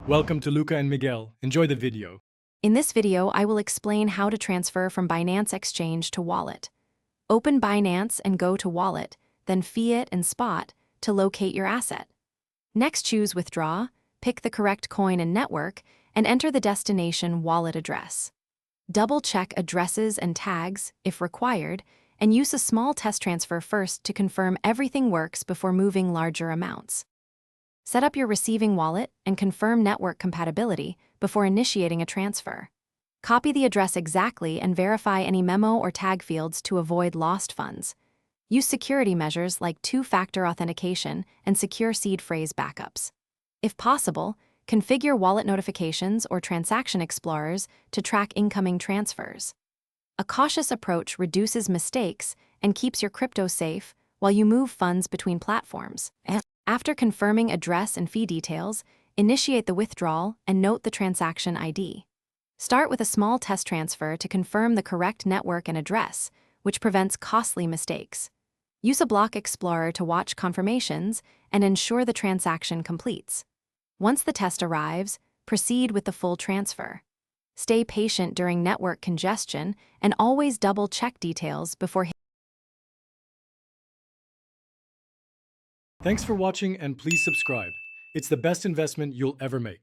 Welcome to Luca and Miguel. Enjoy the video. In this video, I will explain how to transfer from Binance Exchange to Wallet. Open Binance and go to Wallet, then Fiat and Spot to locate your asset. Next, choose Withdraw, pick the correct coin and network, and enter the destination wallet address. Double-check addresses and tags, if required, and use a small test transfer first to confirm everything works before moving larger amounts. Set up your receiving wallet and confirm network compatibility before initiating a transfer. Copy the address exactly and verify any memo or tag fields to avoid lost funds. Use security measures like two-factor authentication and secure seed phrase backups. If possible, configure wallet notifications or transaction explorers to track incoming transfers. A cautious approach reduces mistakes and keeps your crypto safe while you move funds between platforms. After confirming address and fee details, initiate the withdrawal and note the transaction ID. Start with a small test transfer to confirm the correct network and address, which prevents costly mistakes. Use a block explorer to watch confirmations and ensure the transaction completes. Once the test arrives, proceed with the full transfer. Stay patient during network congestion and always double-check details before. Thanks for watching and please subscribe. It's the best investment you'll ever make.